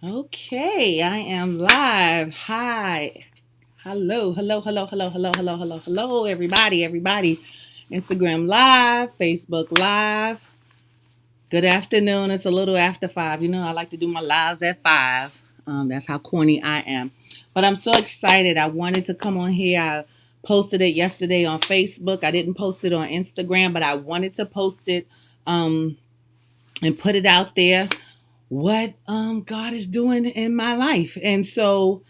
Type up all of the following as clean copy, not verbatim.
Okay, I am live. Hi. Hello, everybody. Instagram live, Facebook live. Good afternoon. It's a little after 5. I like to do my lives at 5. That's how corny I am. But I'm so excited. I wanted to come on here. I posted it yesterday on Facebook. I didn't post it on Instagram, but I wanted to post it um, and put it out there what God is doing in my life. And so,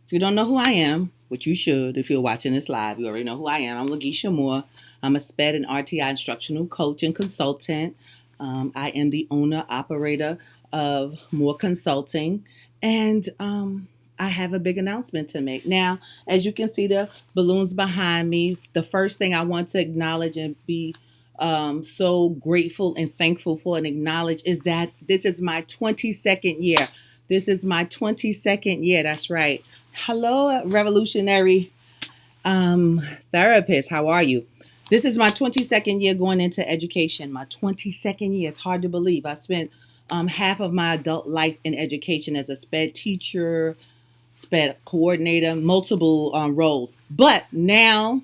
if you don't know who I am, which you should if you're watching this live, you already know who I am. I'm Lagisha Moore. I'm a SPED and RTI instructional coach and consultant. I am the owner operator of Moore Consulting, and I have a big announcement to make. Now, as you can see, the balloons behind me. The first thing I want to acknowledge and be so grateful and thankful for and acknowledge is that this is my 22nd year. This is my 22nd year. That's right. Hello, revolutionary therapist. How are you? This is my 22nd year going into education. My 22nd year. It's hard to believe. I spent half of my adult life in education as a SPED teacher, SPED coordinator, multiple roles. But now,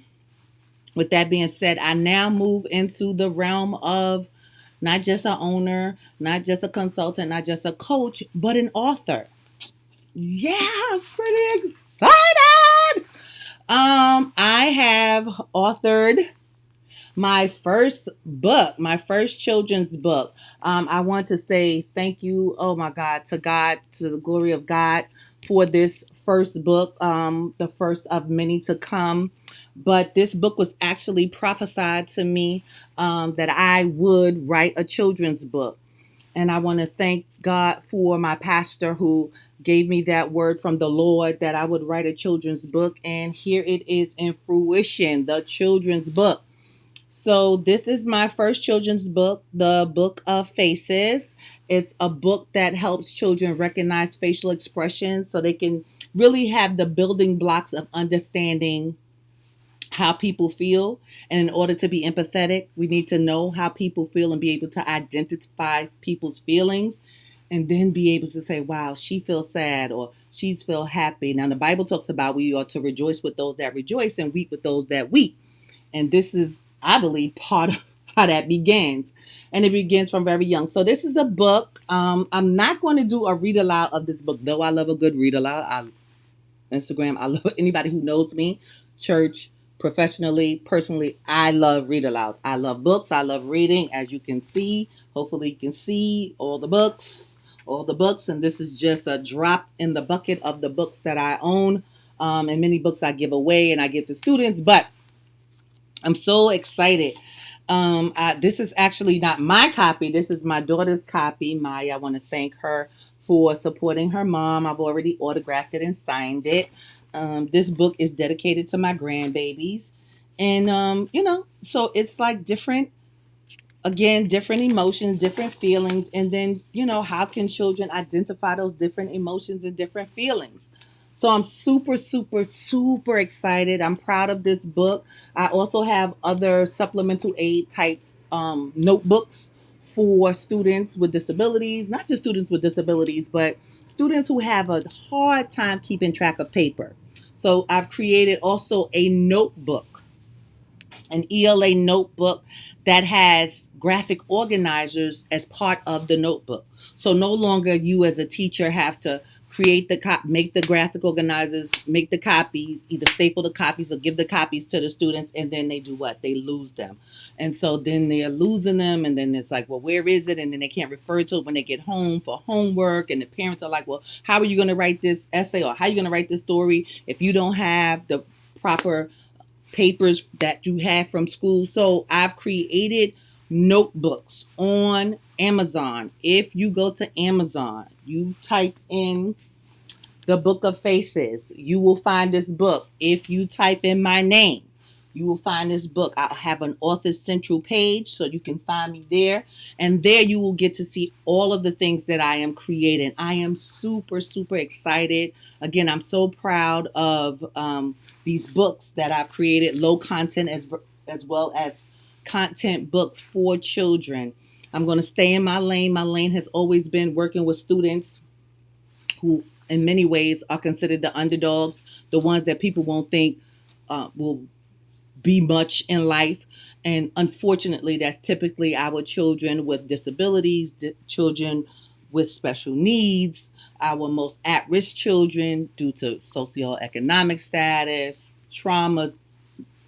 with that being said, I now move into the realm of not just an owner, not just a consultant, not just a coach, but an author. Yeah, I'm pretty excited. I have authored my first book, my first children's book. I want to say thank you, oh my God, to the glory of God for this first book, the first of many to come. But this book was actually prophesied to me that I would write a children's book. And I want to thank God for my pastor who gave me that word from the Lord that I would write a children's book. And here it is in fruition, the children's book. So, this is my first children's book, The Book of Faces. It's a book that helps children recognize facial expressions so they can really have the building blocks of understanding how people feel. And in order to be empathetic, we need to know how people feel and be able to identify people's feelings and then be able to say, wow, she feels sad or she's feel happy. Now, the Bible talks about we are to rejoice with those that rejoice and weep with those that weep. And this is, I believe, part of how that begins. And it begins from very young. So this is a book. I'm not going to do a read aloud of this book, though I love a good read aloud. Instagram. I love anybody who knows me, church, professionally, personally. I love read alouds. I love books. I love reading. As you can see, hopefully you can see all the books. And this is just a drop in the bucket of the books that I own. And many books I give away and I give to students. But I'm so excited. This is actually not my copy. This is my daughter's copy. Maya, I want to thank her for supporting her mom. I've already autographed it and signed it. This book is dedicated to my grandbabies. And, so it's like different, again, different emotions, different feelings. And then, how can children identify those different emotions and different feelings? So I'm super, super, super excited. I'm proud of this book. I also have other supplemental aid type notebooks for students with disabilities, not just students with disabilities, but students who have a hard time keeping track of paper. So I've created also a notebook, an ELA notebook that has graphic organizers as part of the notebook. So no longer you as a teacher have to create make the graphic organizers, make the copies, either staple the copies or give the copies to the students, and then they do what? They lose them. And so then they're losing them, and then it's like, well, where is it? And then they can't refer to it when they get home for homework, and the parents are like, well, how are you going to write this essay or how are you going to write this story if you don't have the proper papers that you have from school? So I've created notebooks on Amazon. If you go to Amazon, you type in The Book of Faces, you will find this book. If you type in my name, you will find this book. I have an author central page so you can find me there. And there you will get to see all of the things that I am creating. I am super, super excited. Again, I'm so proud of these books that I've created, low content as well as content books for children. I'm going to stay in my lane. My lane has always been working with students who in many ways are considered the underdogs, the ones that people won't think will be much in life. And unfortunately, that's typically our children with disabilities, children with special needs, our most at risk children due to socioeconomic status, traumas,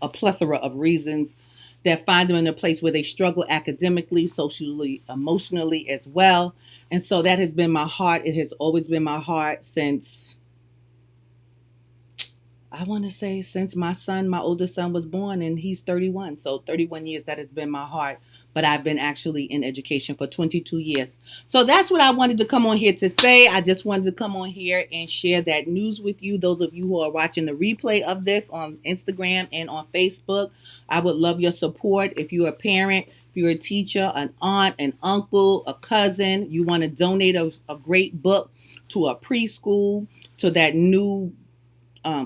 a plethora of reasons that find them in a place where they struggle academically, socially, emotionally as well. And so that has been my heart. It has always been my heart since, I want to say, since my oldest son was born, and he's 31. So 31 years, that has been my heart. But I've been actually in education for 22 years. So that's what I wanted to come on here to say. I just wanted to come on here and share that news with you. Those of you who are watching the replay of this on Instagram and on Facebook, I would love your support. If you're a parent, if you're a teacher, an aunt, an uncle, a cousin, you want to donate a great book to a preschool, to that new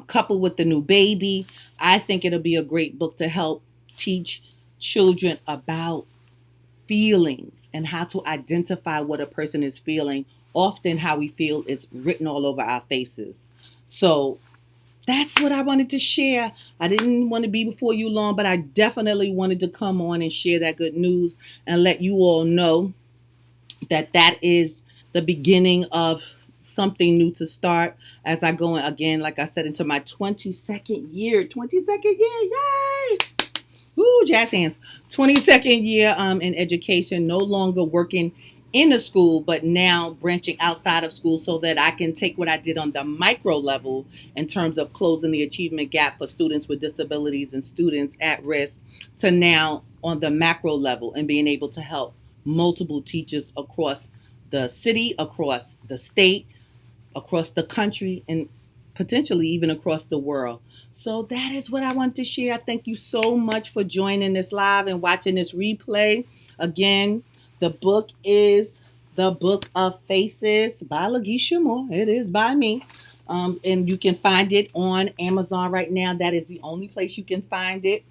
couple with the new baby. I think it'll be a great book to help teach children about feelings and how to identify what a person is feeling. Often, how we feel is written all over our faces. So, that's what I wanted to share. I didn't want to be before you long, but I definitely wanted to come on and share that good news and let you all know that that is the beginning of something new to start as I go in, again, like I said, into my 22nd year. 22nd year, yay! Woo, jazz hands. 22nd year in education, no longer working in a school, but now branching outside of school so that I can take what I did on the micro level in terms of closing the achievement gap for students with disabilities and students at risk to now on the macro level and being able to help multiple teachers across the city, across the state, across the country, and potentially even across the world. So that is what I want to share. Thank you so much for joining this live and watching this replay. Again, the book is The Book of Faces by Lagisha Moore. It is by me. And you can find it on Amazon right now. That is the only place you can find it.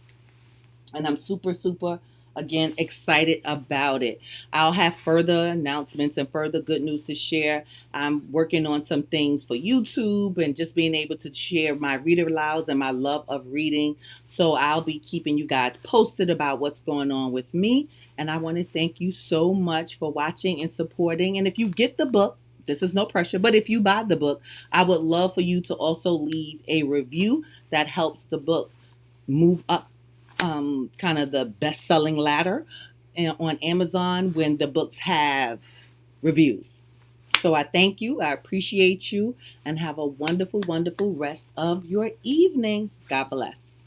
And I'm super, super, again, excited about it. I'll have further announcements and further good news to share. I'm working on some things for YouTube and just being able to share my reader louds and my love of reading. So I'll be keeping you guys posted about what's going on with me. And I want to thank you so much for watching and supporting. And if you get the book, this is no pressure, but if you buy the book, I would love for you to also leave a review that helps the book move up kind of the best-selling ladder on Amazon when the books have reviews. So I thank you, I appreciate you, and have a wonderful, wonderful rest of your evening. God bless.